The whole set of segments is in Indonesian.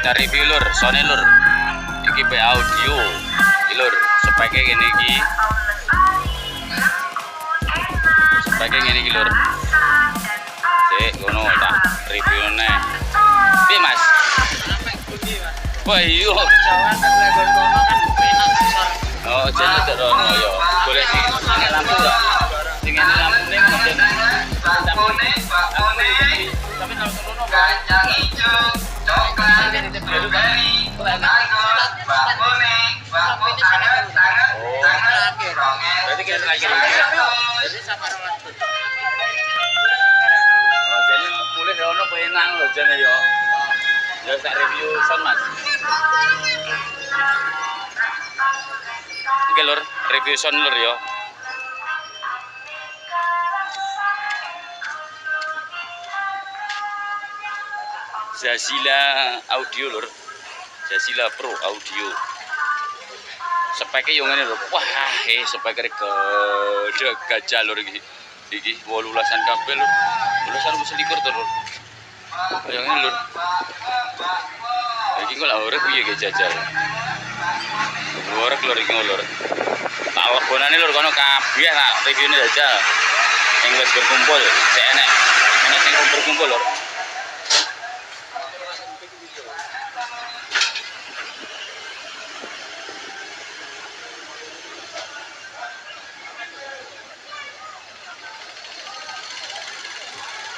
Kita review lur, Sony lur. Iki pe audio. Iki lur, speknya ngene iki. Speknya ngene iki lur. Sik ngono tak review neh. Piye Mas? Wah iya. Jawan kan lek kono kan enak sisor. Oh, jadi terono yo. Boleh sih ini lampu ya. Sing ini lampune ngoten. Lampune, tapi kalau terono Kacang hijau, coklat, strawberry, mango, kuning, bambu anget, berarti kita terakhir ini. Jadi sama orang tuh. Oh, jadi mulai terono penang lho jane yo. Ya tak review son Mas. Oke lur, review son lur yo. Zasila audio lur. Zasila Pro audio. Speknya yang ngene lho. Wah, speknya gede gajah lur iki. Iki 18-an kabel lur. 18-an wis likur to lur. Yang ngene lur. Iki kok lak urip piye ge jajal. Urip lur iki lur. Tak lebonane lur kono kabeh tak reviewne jajal. Yang wis berkumpul, sik enek. Enek sing berkumpul lur.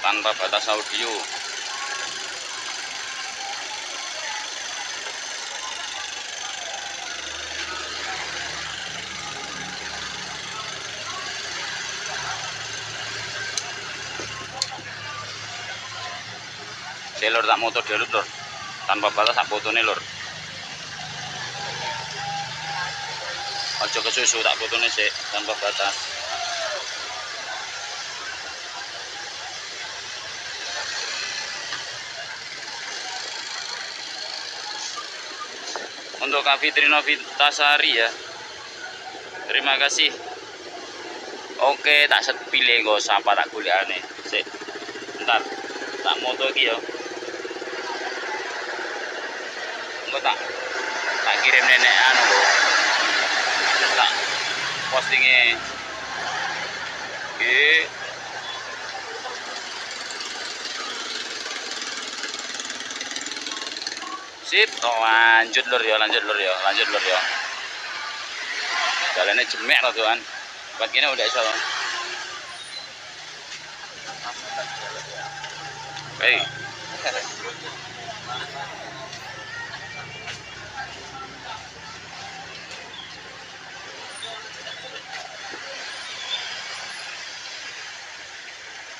Tanpa batas audio. Lur tak moto derut lur. Tanpa batas sak fotone lur. Aja kesusu tak fotone sik tanpa batas. Untuk Kak Fitri Novitasari ya. Terima kasih. Oke, tak sepile kok sapa tak golekane. Sik. Bentar. Tak moto iki ya. Engko tak kirim nenek anu kok. Tak postinge. Oke. Sip, oh, lanjut lur ya, lanjut lur ya. Jalannya jemek loh tuan. Bagiannya udah iso. Hei.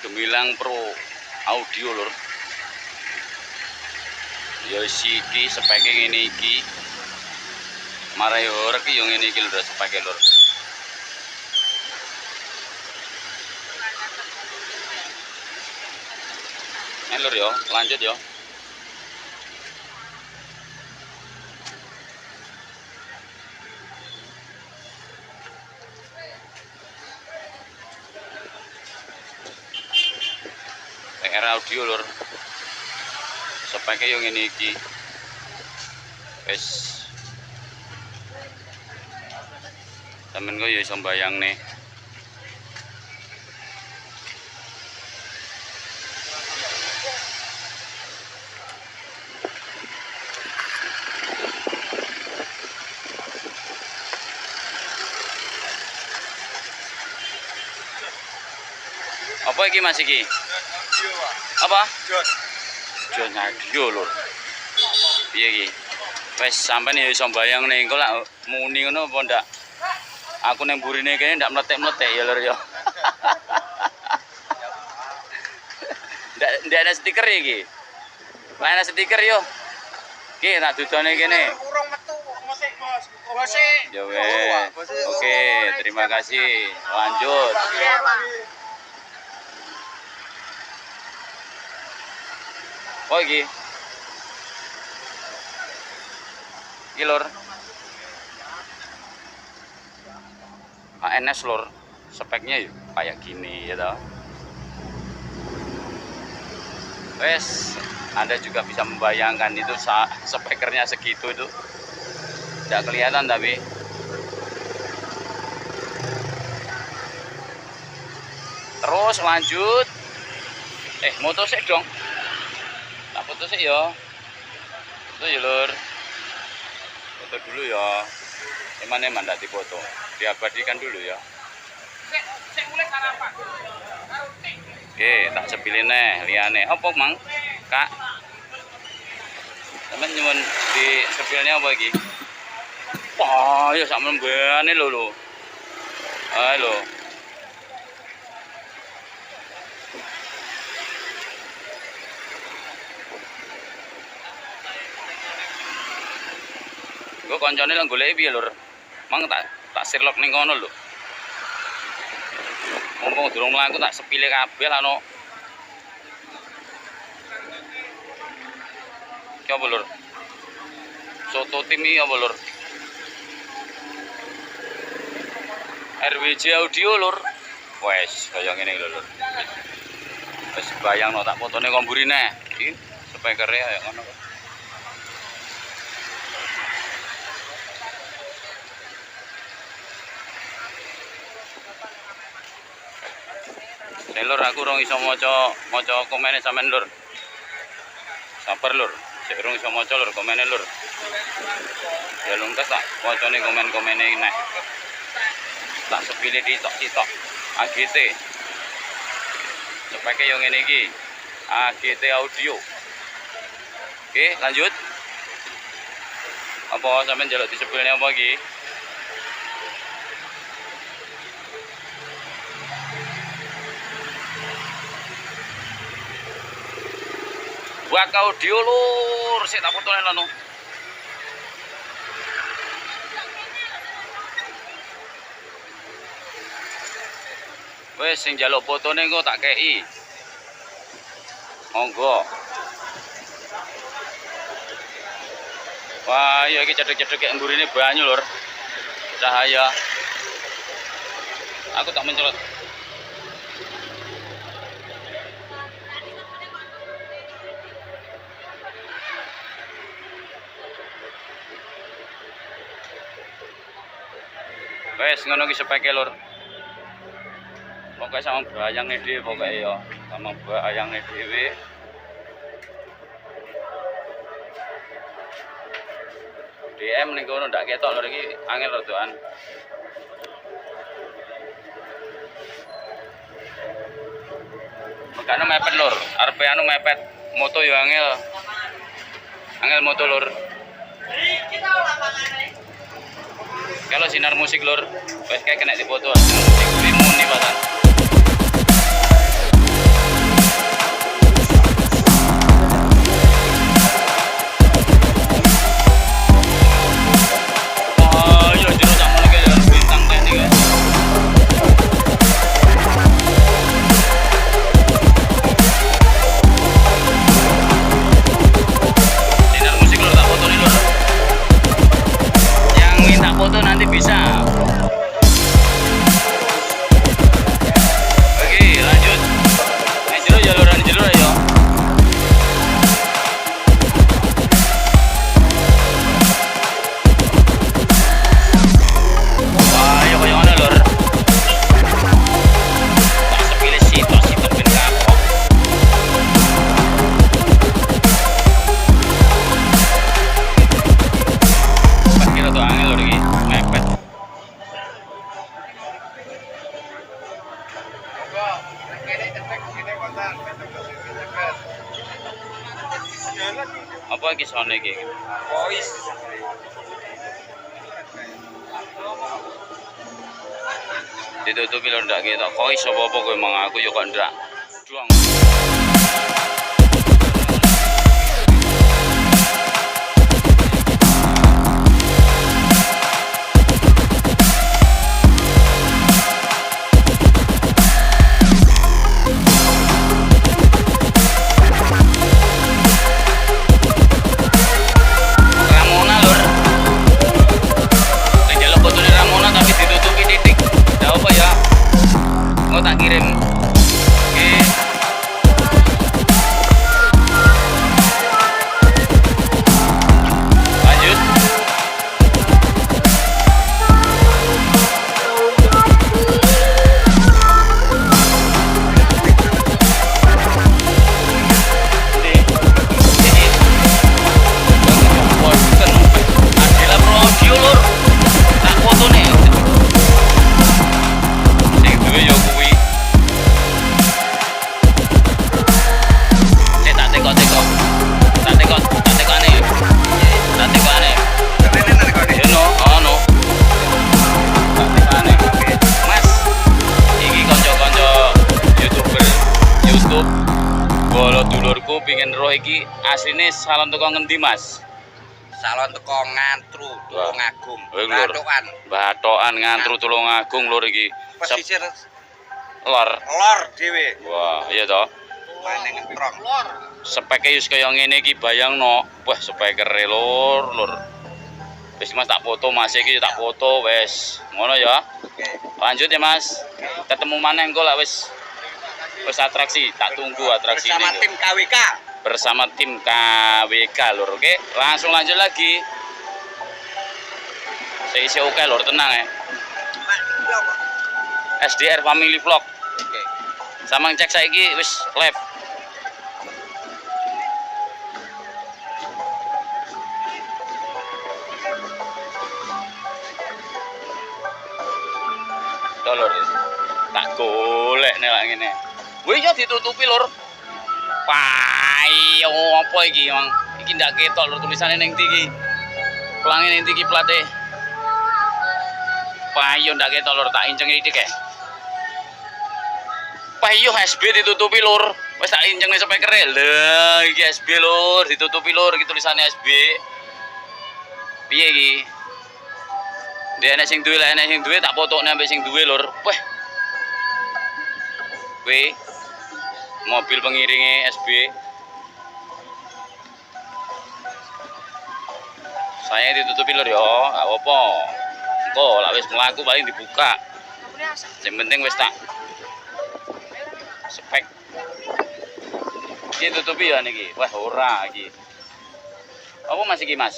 Gemilang Pro audio lur. Ya iki speknya ngene iki. Marai ora ki yo ngene iki lho speknya lur. Lur yo, lanjut yo. PR audio lur. Speknya yo ngene iki. Wis. Temen kok yo iso mbayangne. Apa iki Mas iki? Apa? Jon audio lur. Piye iki? Wis sampean ya iso mbayangne engko lak muni ngono apa ndak? Aku nang burine kene ndak meletek-meletek ya lur ya. Ndak ada stiker iki. Lah ana stiker yo. Iki tak dudone kene. Urung metu musik Bos. Musik. Ya wes. Oke, terima kasih. Lanjut. Oh iki. Iki lur. ANS lur. Speknya yuk kayak gini ya toh. Wes. Anda juga bisa membayangkan itu spekernya segitu itu. Tidak kelihatan tapi. Terus lanjut. Moto sih dong. Tak foto sih ya. Foto ya lur. Foto dulu ya. Eman-eman tak dipoto. Diabadikan dulu ya. Oke, tak sepilin liane. Apa mang? Kak. Sampe nyuwun di sepilnya apa iki? Wah, ya sak membane lho. Halo. Gue koncone lang goleki piye lur? Mang tak sirlok ning kono lho. Mumpung durung mlaku tak sepile kabeh lah no. Ki apa lur? Soto tim iki apa lur? RWJ audio lur. Wes kaya ngene lho lur. Wes bayangno tak fotone komburine. Iki spekere kaya ngono kok. Lur aku rong iso maca komene sampean lur. Sabar lur, sik rong iso maca lur komene lur. Ya lungkas tak wacane komen-komene iki nek. Tak sepile ditok-ditok AGT. Sepeke yo ngene iki. AGT audio. Oke, lanjut. Apa sampean njaluk disepilne apa iki? Buat audio lur, sik tak fotone lho. Wes sing njaluk fotone engko tak kei. Monggo. Wah, ya iki cedhek-cedhek kek mburine banyu lur. Cahaya. Aku tak mencolot. Wes ngono ki sepeke lur. Pokoke sama bayangne dhewe pokoke ya, sama bayangne dhewe. DM ning kono ndak ketok lur iki angel rodoan. Mekane mepet lur, arep anu mepet. Moto yo angel. Angel moto lur. Kita lapangane. Kalau sinar musik lur, wes kayak kena dipoto musik limun nih pasan. Oh, yo jero tak mulai kayak bintang teknik ya. Sinar musik lur tak foto nih lur. Yang minta foto nanti bisa. Oke, lanjut. Jero jaluran jero ayo. Wah, ayo koyo ngono lur. Tak sepilih sitok ben kapok. Pas kira tuh angel lur iki, mepet. Apa iki sone iki? Voice. Ditutupi lho ndak ketok. Voice apa-apa kowe mang aku yo kok ndak. Duang. Ramona lur. Njaluk fotone Ramona tapi ditutupi titik. Ndak apa ya? Mau tak kirim. Oke. iki asline salon teko ngendi, Mas? Salon teko Ngantru, Tulungagung. Batokan. Batokan Ngantru Tulungagung lur iki. Pesisir Lor. lor dhewe. Wah, iya toh. Maning ngetrong. Lor. Speke wis kaya ngene iki bayangno. Wah, spekere lur. Wis Mas tak foto Mas iki tak foto wis. Ngono ya. Oke. Lanjut ya Mas. Ketemu maneh engko lak wis atraksi, tak tunggu atraksi bersama ini. tim KWK. Bersama tim KWK lur. Oke, langsung lanjut lagi. Seisi oke lur, tenang ya. SDR Family Vlog. Oke. Sama ngecek saiki wis live. Lur, tak golek nek lak ngene. Wih ya ditutupi lur. Payo apa iki, Mang? Iki ndak ketok lur tulisane ning ndi iki. Pelange ning ndi iki plate. Payo ndak ketok lur, tak inceng iki kae. Payo SB ditutupi lur. Wis tak incengne spekere. Lah iki SB lur, ditutupi lur iki tulisane SB. Piye iki? Dia enek sing duwe, enek sing duwe tak potokne ambek sing duwe lur. Wah. Kuwi mobil pengiringe SB. Saya ditutupi lur ya, gak apa-apa. Engko lak wis mlaku paling dibuka. Sing penting wis tak spek. Iki tutupi ya niki. Wah, ora iki. Apa Mas iki, Mas?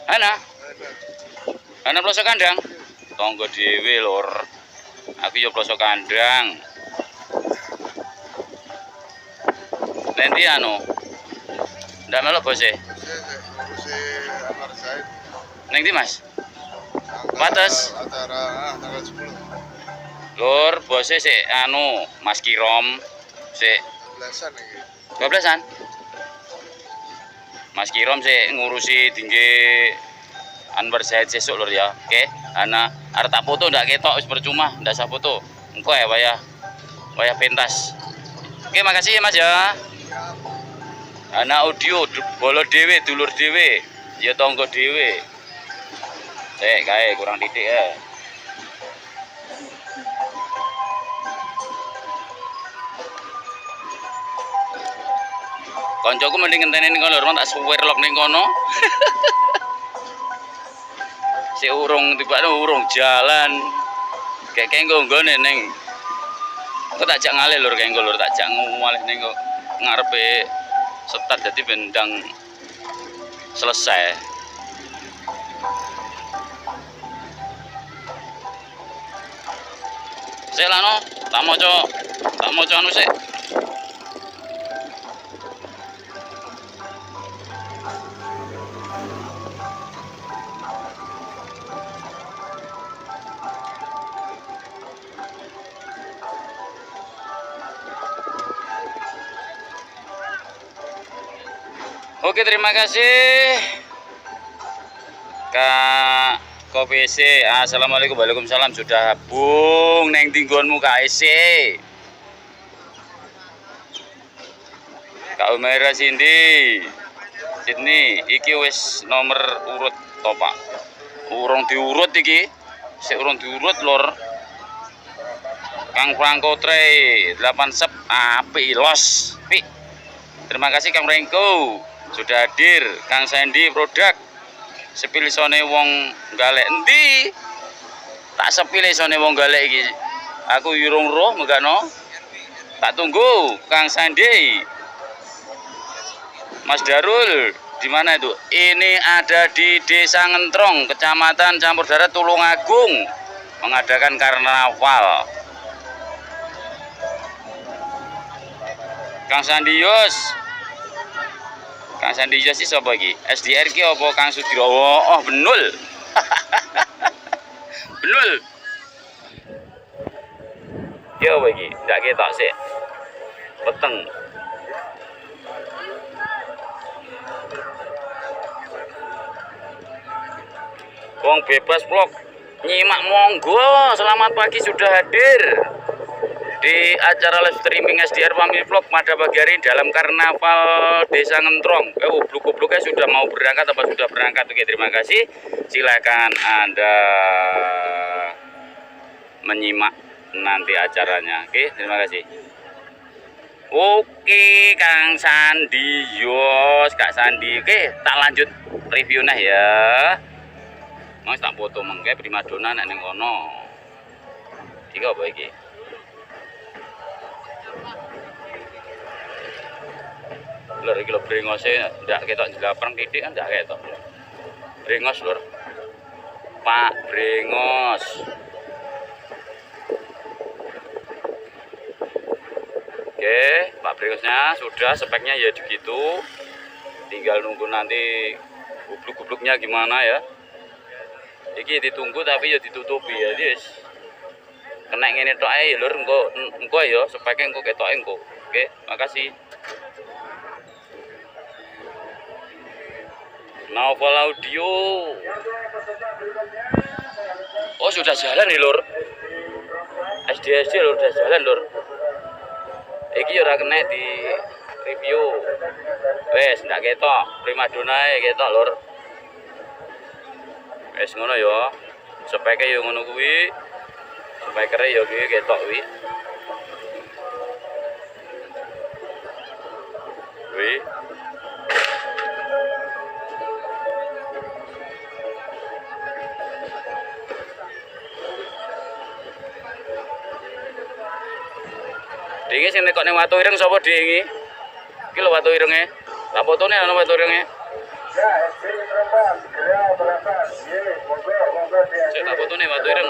Ana. Ana plosok kandang. Tonggo dhewe lur. Aku yo plosok kandang. Nanti anu. Ndak melok bose. Neng ndi, Mas? Batas. Acara tanggal 10. Lur, bose sik anu, Mas Kirom sik 12-an iki. 12-an. Mas Kirom sik ngurusi tinggi Anwar Zahid sesuk lur ya. Oke, ana arep tak foto ndak ketok wis percuma, ndak usah foto. Engko ya wayah pentas. Oke, makasih ya Mas ya. Ana audio bolo dhewe, dulur dhewe, ya tangga dhewe. Sik kae kurang titik ya. Koncoku mending ngenteni ning kono lho, tak suwerlok ning kono. Si urung tiba urung jalan. Kayak kenggo nggone ning. Kok tak jak ngalih lur kenggo lur, tak jak ngalih ning kok ngarepe setat dadi bendang selesai. Sik lano, tak maca anu sik. Oke, terima kasih Kak KPC. Assalamualaikum, waalaikumsalam. Sudah bung neng tinggonmu KSC. Kak Umaira Cindy, iki wis nomor urut topak. Urung diurut iki, sik urung diurut lor. Kang Franco Trey 8 sep apik los. Pi. Terima kasih Kang Rengko. Sudah hadir Kang Sandy produk sepilisone wong galek endi tak sepilisone wong galek iki aku yurung roh megano tak tunggu Kang Sandy. Mas Darul di mana itu? Ini ada di Desa Ngentrong, Kecamatan Campur Darat, Tulungagung, mengadakan karnaval. Kang Sandios Kang Sandi sih sapa iki? SDR ki apa Kang Sudirowo? Oh, benul. Benul. Ki apa iki? Ndak ketok sik. Peteng. Wong bebas vlog nyimak monggo. Selamat pagi sudah hadir di acara live streaming SDR Family Vlog pada pagi hari dalam karnaval Desa Ngentrong. Goblok-gobloknya sudah mau berangkat apa sudah berangkat? Oke, terima kasih. Silakan Anda menyimak nanti acaranya. Oke, terima kasih. Oke, Kang Sandi, yos, Kak Sandi. Oke, tak lanjut reviewnya ya. Mas tak foto mengke primadona nek ning kono. Iki apa iki? Lur iki lho brengose ndak ketok jelapreng titik kan ndak ketok. Brengos lur. Pak Brengos. Oke, Pak Brengosnya sudah, speknya ya begitu. Tinggal nunggu nanti gubluk-gubluknya gimana ya. Iki ditunggu tapi ya ditutupi ya, guys. Kena ngene tok ae lur, engko ya speknya engko ketoke engko. Oke, makasih. Novel Audio. Oh, sudah jalan nih lur. SD lur, sudah jalan lur. Iki ora kena di review. Wes ndak ketok, primadona e ketok lur. Wes ngono ya. Speknya ya ngono kuwi. Spekere ya kuwi ketok kuwi. Kuwi. Iki sing nekok ning watu ireng sapa iki? Iki lho watu irenge. Tak fotone ana watu irenge. Cek tak fotone watu ireng.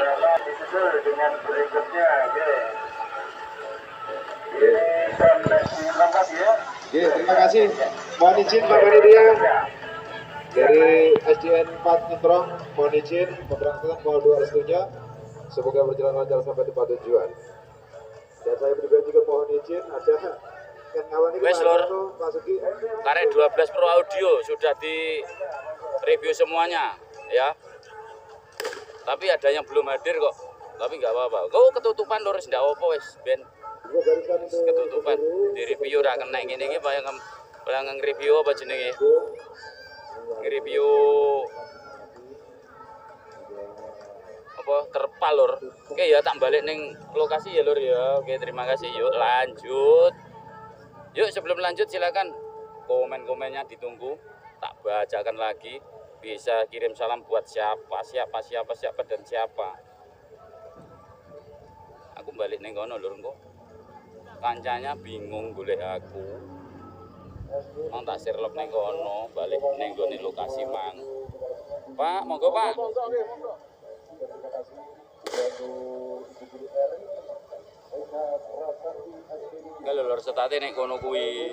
Terima kasih. Mohon izin Pak Panitia dari SDN 4 Ngentrong, mohon izin keberangkatan mohon doa restunya. Semoga berjalan lancar sampai tempat tujuan. Dan saya pribadi juga mohon izin ada yang kawan ini Wes lur. Pak Sugi. Karek 12 Pro Audio sudah di review semuanya ya. Tapi ada yang belum hadir kok. Tapi nggak apa-apa. Kau ketutupan lur ndak apa wis ben ketutupan. Di review ora kena ngene iki bayang review apa jenenge? Review apa terpal lur. Oke ya tak balik ning lokasi ya lur ya. Oke terima kasih. Yuk lanjut. Yuk sebelum lanjut silakan komen-komennya ditunggu. Tak bacakan lagi. Bisa kirim salam buat siapa dan siapa. Aku balik ning kono lur engko. Kancanya bingung golek aku. Mang tak sirlep ning kono, balik ning gone lokasi mang. Pak, monggo Pak. Kalau lur setate nek kono kuwi